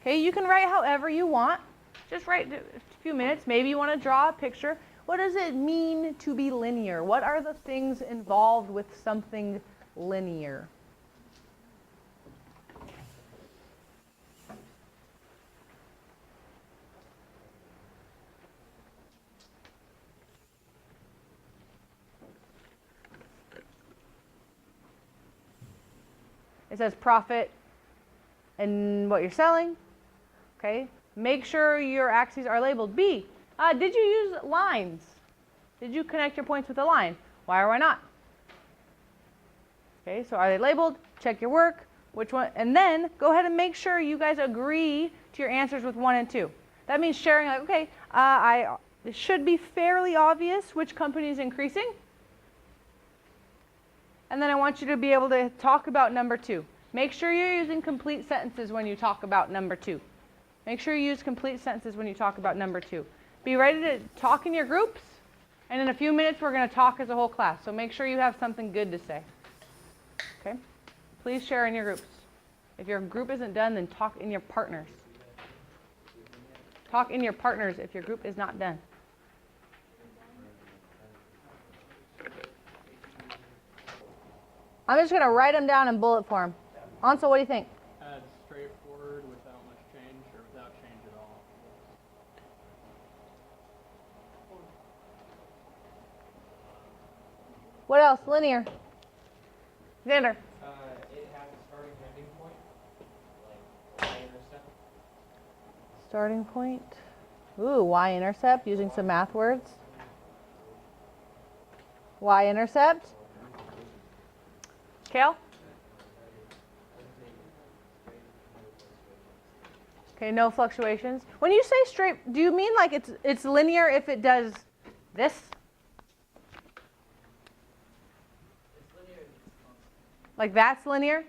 Okay, you can write however you want. Just write a few minutes. Maybe you want to draw a picture. What does it mean to be linear? What are the things involved with something linear? It says profit and what you're selling. Okay. Make sure your axes are labeled. B, did you use lines? Did you connect your points with a line? Why or why not? Okay, so are they labeled? Check your work. Which one? And then go ahead and make sure you guys agree to your answers with 1 and 2. That means sharing, like, okay, it should be fairly obvious which company is increasing. And then I want you to be able to talk about number 2. Make sure you're using complete sentences when you talk about number 2. Make sure you use complete sentences when you talk about number 2. Be ready to talk in your groups, and in a few minutes we're going to talk as a whole class. So make sure you have something good to say. Okay? Please share in your groups. If your group isn't done, then talk in your partners. Talk in your partners if your group is not done. I'm just going to write them down in bullet form. Ansel, what do you think? Add straightforward without much change or without change at all. What else? Linear. Xander. It has a starting and ending point, like y-intercept. Starting point. Ooh, y-intercept, using some math words. Y-intercept. Kale? Okay, no fluctuations. When you say straight, do you mean like it's linear if it does this? Like that's linear?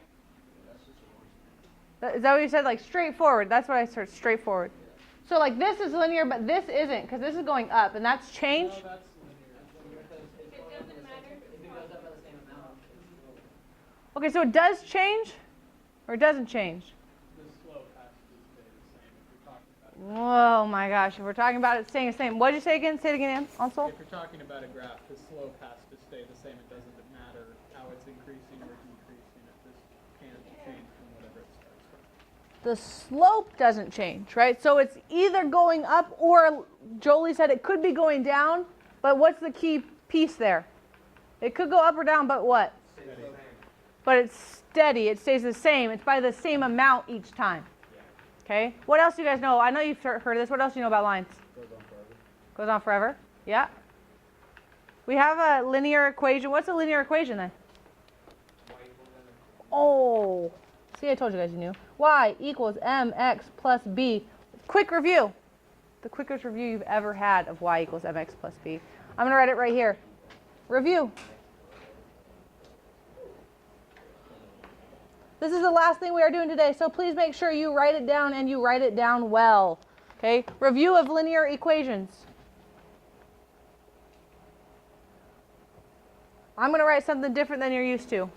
Is that what you said? Like straightforward. That's what I said, straightforward. So like this is linear, but this isn't, because this is going up, and that's change? No, that's linear. It doesn't matter. If it goes up by the same amount. Okay, so it does change, or it doesn't change? The slope has to stay the same if you're talking about Oh my gosh, if we're talking about it staying the same. What did you say again? Say it again, Ansel. If you're talking about a graph, the slope has to stay the same. It doesn't matter how it's increasing or decreasing. It just can't change from whatever it starts from. The slope doesn't change, right? So it's either going up or, Jolie said it could be going down, but what's the key piece there? It could go up or down, but what? Steady. But it's steady. It stays the same. It's by the same amount each time. Okay? What else do you guys know? I know you've heard of this. What else do you know about lines? Goes on forever. Goes on forever. Yeah. We have a linear equation. What's a linear equation then? Oh. See, I told you guys you knew. Y equals mx plus b. Quick review. The quickest review you've ever had of y equals mx plus b. I'm going to write it right here. Review. This is the last thing we are doing today, so please make sure you write it down and you write it down well. Okay? Review of linear equations. I'm going to write something different than you're used to.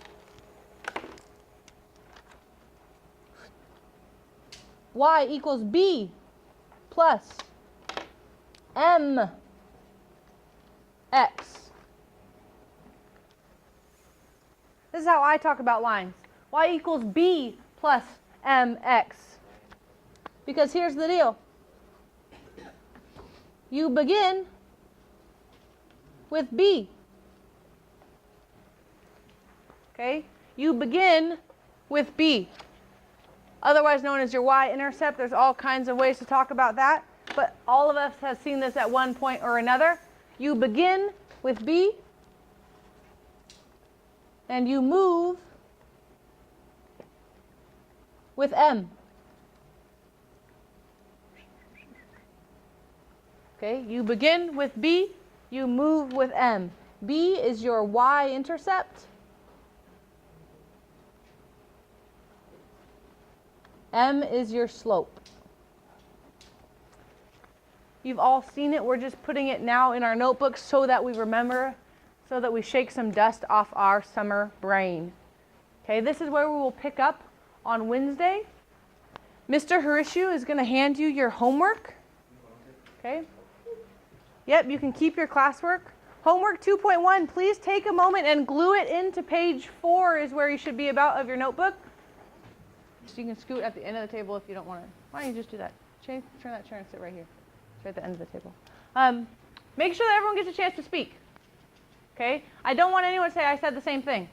Y equals b plus mx. This is how I talk about lines. Y equals b plus mx. Because here's the deal. You begin with b. Okay? You begin with b. Otherwise known as your y-intercept. There's all kinds of ways to talk about that. But all of us have seen this at one point or another. You begin with b. And you move with m. Okay, you begin with b, you move with m. B is your y-intercept. M is your slope. You've all seen it. We're just putting it now in our notebooks so that we remember, so that we shake some dust off our summer brain. Okay, this is where we will pick up on Wednesday. Mr. Harishu is going to hand you your homework. Okay? Yep, you can keep your classwork. Homework 2.1, please take a moment and glue it into page 4 is where you should be about of your notebook. So you can scoot at the end of the table if you don't want to. Why don't you just do that? Turn that chair and sit right here. It's right at the end of the table. Make sure that everyone gets a chance to speak. Okay? I don't want anyone to say I said the same thing.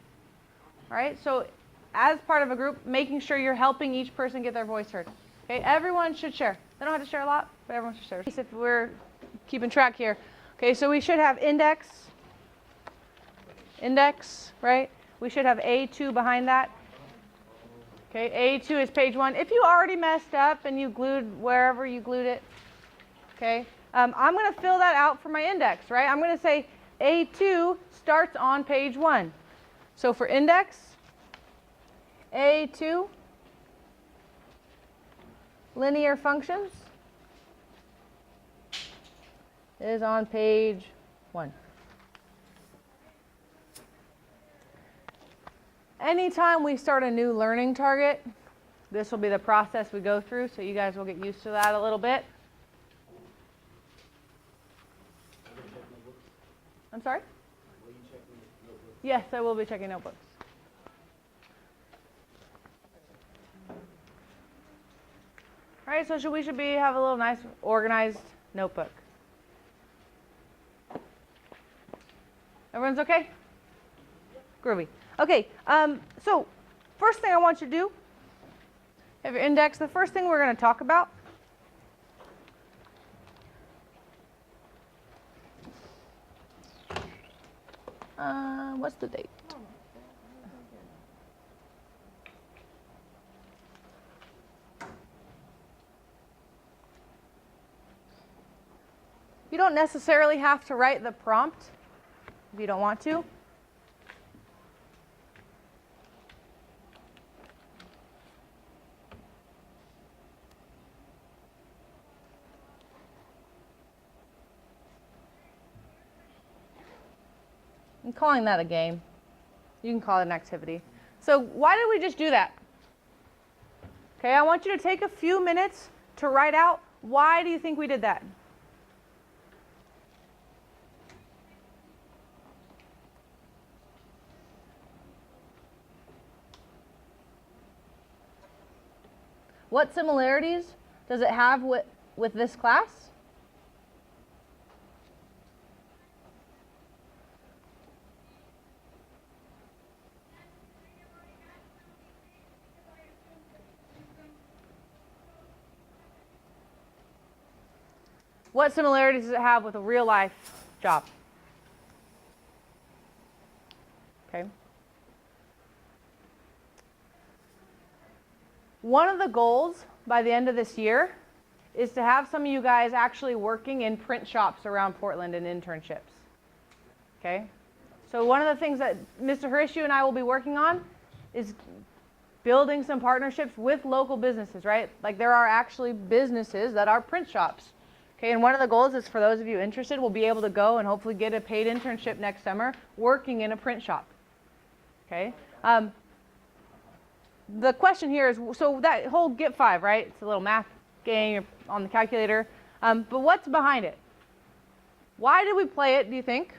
All right? So as part of a group, making sure you're helping each person get their voice heard. Okay? Everyone should share. They don't have to share a lot, but everyone should share. If we're keeping track here. Okay, so we should have index, right? We should have A2 behind that. Okay, A2 is page 1. If you already messed up and you glued wherever you glued it, okay, I'm going to fill that out for my index, right? I'm going to say A2 starts on page 1. So for index, A2, linear functions, is on page 1. Anytime we start a new learning target, this will be the process we go through, so you guys will get used to that a little bit. I'm sorry? Will you check notebooks? Yes, I will be checking notebooks. All right, so we should have a little nice organized notebook. Everyone's okay? Groovy. Okay, so first thing I want you to do, have your index. The first thing we're going to talk about what's the date? You don't necessarily have to write the prompt if you don't want to. I'm calling that a game. You can call it an activity. So why did we just do that? Okay, I want you to take a few minutes to write out why do you think we did that? What similarities does it have with this class? What similarities does it have with a real life job? Okay. One of the goals by the end of this year is to have some of you guys actually working in print shops around Portland and internships. Okay? So one of the things that Mr. Harishu and I will be working on is building some partnerships with local businesses, right? Like there are actually businesses that are print shops. Okay, and one of the goals is for those of you interested, we'll be able to go and hopefully get a paid internship next summer working in a print shop. Okay? The question here is, so that whole Get 5, right? It's a little math game on the calculator. But what's behind it? Why did we play it, do you think?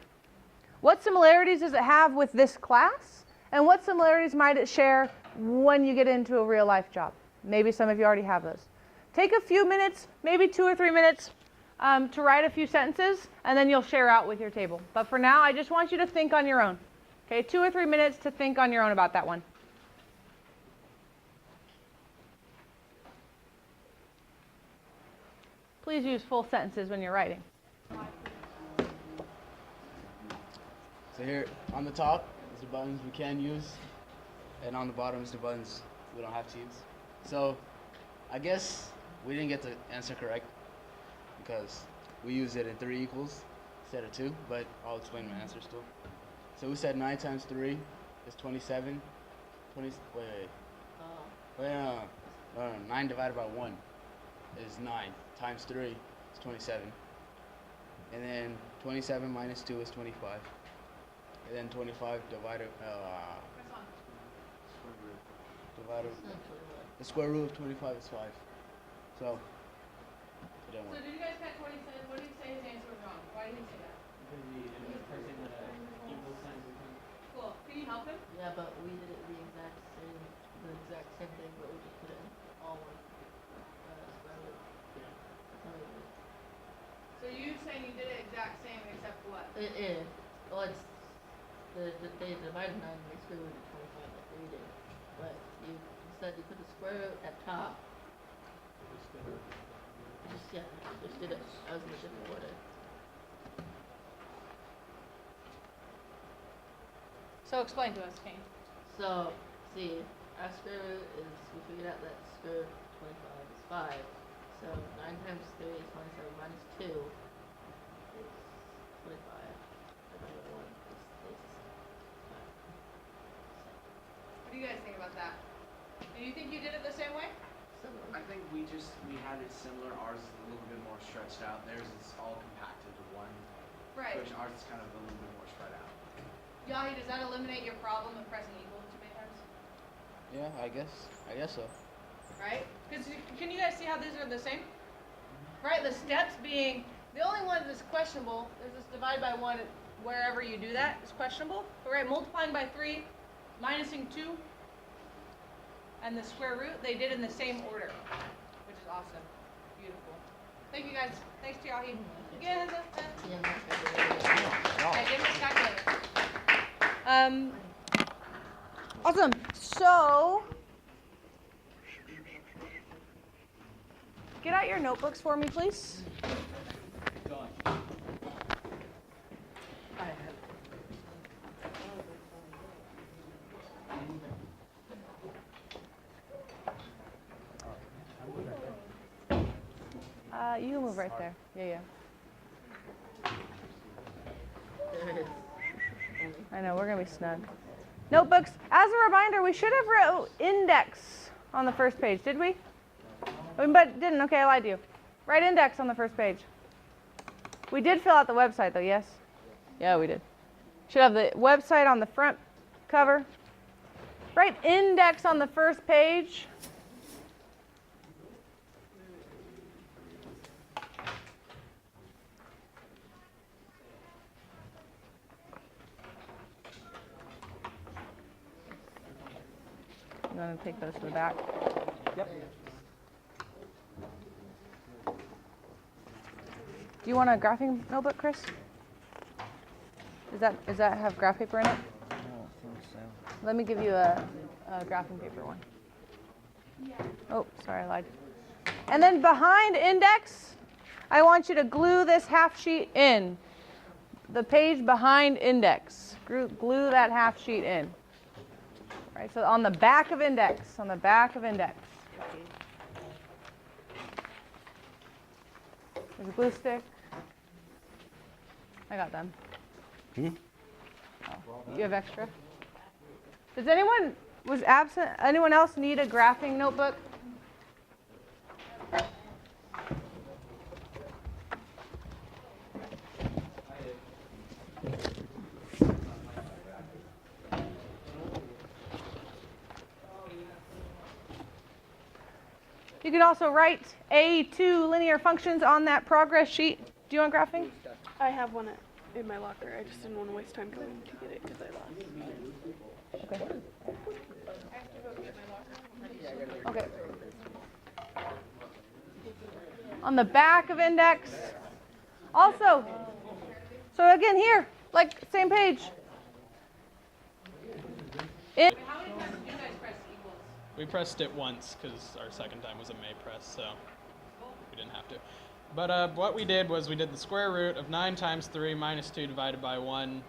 What similarities does it have with this class? And what similarities might it share when you get into a real life job? Maybe some of you already have those. Take a few minutes, maybe 2 or 3 minutes, to write a few sentences, and then you'll share out with your table. But for now, I just want you to think on your own. Okay, 2 or 3 minutes to think on your own about that one. Please use full sentences when you're writing. So here on the top is the buttons we can use, and on the bottom is the buttons we don't have to use. So I guess we didn't get the answer correct because we used it in 3 equals instead of 2, but I'll explain my answer still. So we said 9 times 3 is 27. 9 divided by 1 is 9 times 3 is 27. And then 27 minus 2 is 25. And then 25 divided the square root of 25 is 5. So, it didn't So work. did you guys catch what he said? What did he say his answer was wrong? Why did he say that? Because he ended up pressing the equal sign become. Cool. Can you help him? Yeah, but we did it the exact same thing, but we just put it in all one square root. That's how we did it. So you saying you did it exact same except what? Well, it's they divided 9 and they square root of 25 like we did, but you instead you put the square root at top. Just did it. I was in a different order. So explain to us, Kane. So, see, our square root is, we figured out that square root of 25 is 5. So 9 times 3 is 27 minus 2 is 25. Divided by 1 is 5. What do you guys think about that? Do you think you did it the same way? Similar. I think we had it similar. Ours is a little bit more stretched out. Theirs is all compacted to one. Right. Which ours is kind of a little bit more spread out. Yahi, does that eliminate your problem of pressing equal too many times? Yeah, I guess so. Right? Because can you guys see how these are the same? Right? The steps being, the only one that's questionable is this divide by 1 wherever you do that is questionable. But right, multiplying by 3, minusing 2, and the square root, they did in the same order, which is awesome. Beautiful. Thank you guys. Thanks to Yahi. Yeah, Okay, give me a calculator. Awesome. So, get out your notebooks for me, please. You can move right there. Yeah. there it is. I know, we're gonna be snug. Notebooks, as a reminder, we should have wrote index on the first page, did we? But didn't, okay, I lied to you. Write index on the first page. We did fill out the website though, yes? Yeah, we did. Should have the website on the front cover. Write index on the first page. I'm going to take those to the back. Yep. Do you want a graphing notebook, Chris? Does that have graph paper in it? I don't think so. Let me give you a graphing paper one. Oh, sorry, I lied. And then behind index, I want you to glue this half sheet in. The page behind index. Glue that half sheet in. Right, so on the back of index, There's a glue stick. I got them. Oh, you have extra? Does anyone was absent? Anyone else need a graphing notebook? You can also write A2 linear functions on that progress sheet. Do you want graphing? I have one in my locker. I just didn't want to waste time going to get it because I lost. Okay. On the back of index. Also, so again here, like same page. We pressed it once because our second time was a May press, so we didn't have to. But what we did was we did the square root of 9 times 3 minus 2 divided by 1,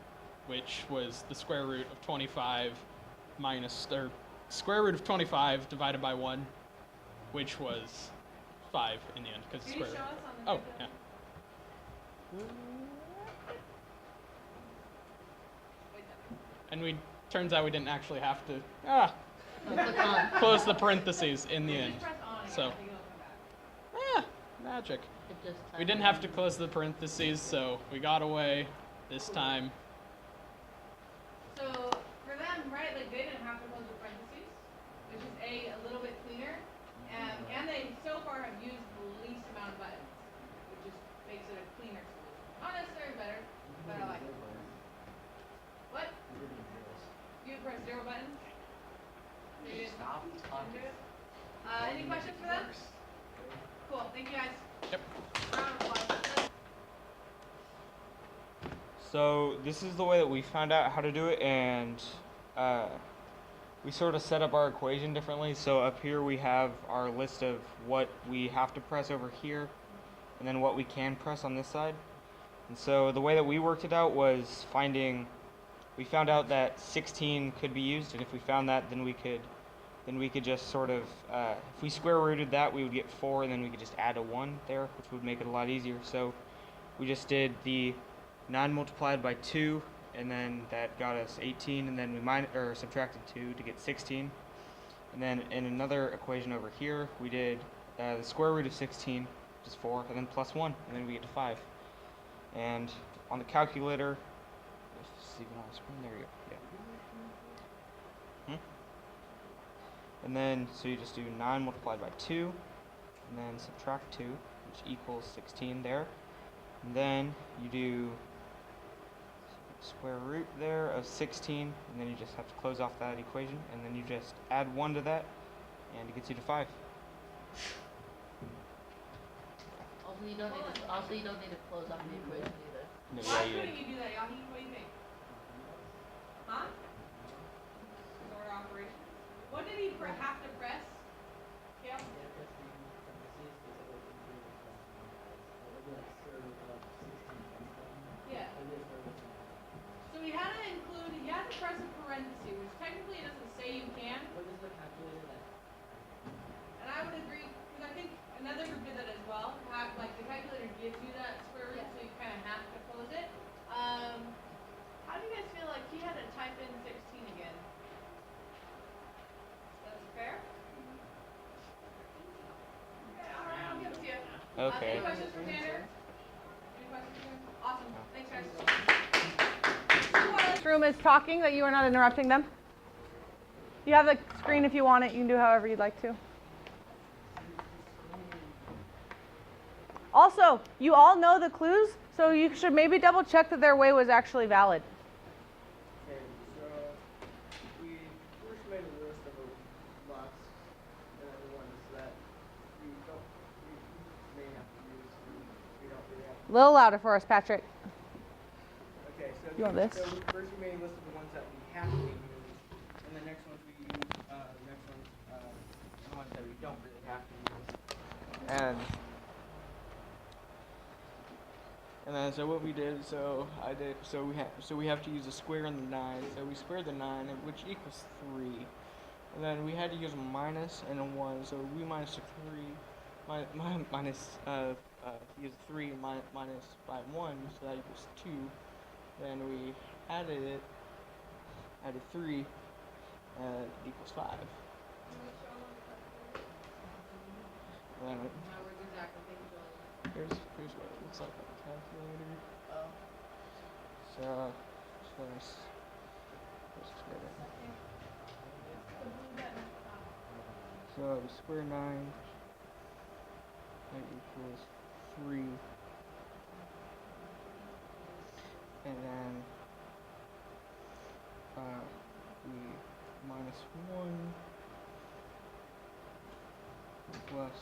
which was the square root of 25 square root of 25 divided by 1, which was 5 in the end. Because square root. Oh, yeah. And turns out we didn't actually have to close the parentheses in the end. So, magic. We didn't have to close the parentheses, so we got away this time. So for them, right, like they didn't have to close the parentheses, which is a little bit cleaner. And they so far have used the least amount of buttons, which just makes it a cleaner solution. Not necessarily better, but I like it. What? You press 0 buttons? You didn't- Stop didn't do talking. it? Any questions for them? Cool, thank you guys. Yep. Round of applause. So this is the way that we found out how to do it, and we sort of set up our equation differently. So up here we have our list of what we have to press over here, and then what we can press on this side. And so the way that we worked it out was we found out that 16 could be used, and if we found that, then we could just sort of, if we square rooted that, we would get 4, and then we could just add a 1 there, which would make it a lot easier. So we just did the 9 multiplied by 2, and then that got us 18, and then we subtracted 2 to get 16. And then in another equation over here, we did the square root of 16, which is 4, and then plus 1, and then we get to 5. And on the calculator, if it's even on the screen, there you go. Yeah. And then, so you just do 9 multiplied by 2, and then subtract 2, which equals 16 there. And then you do square root there of 16, and then you just have to close off that equation, and then you just add 1 to that, and it gets you to 5. Also, you don't need to close off the equation either. No, Why yeah, couldn't you do that, Yahi? What do you think? Huh? Sort of operation. What did he have to press? Kale? Yeah. So he had to press a parenthesis, which technically it doesn't say you can. What is the calculator that? And I would agree, because I think another group did that as well. Like the calculator gives you that square root, so you kind of have to close it. How do you guys feel like he had to type in 16 again? That's fair? Okay, all right, I'll give it to you. Okay. Any questions for Tanner? Any questions for him? Awesome. Thanks, guys. This room is talking, that you are not interrupting them. You have the screen if you want it. You can do however you'd like to. Also, you all know the clues, so you should maybe double check that their way was actually valid. Okay, so we first made a list of lots and other ones that we may have to use. We don't really have to. A little louder for us, Patrick. Okay, so You want this? So first we made a list of the ones that we have to use, and the next ones we use. The next ones, the ones that we don't really have to use. And then so what we did, so we have to use a square in the 9. So we squared the 9, which equals 3. And then we had to use a minus and a 1. So we minus 3, use 3 minus by 1, so that equals 2. Then we added 3, and it equals 5. And then here's what it looks like on the calculator. Oh. So let's get it. So square 9 that equals 3, and then we minus 1 plus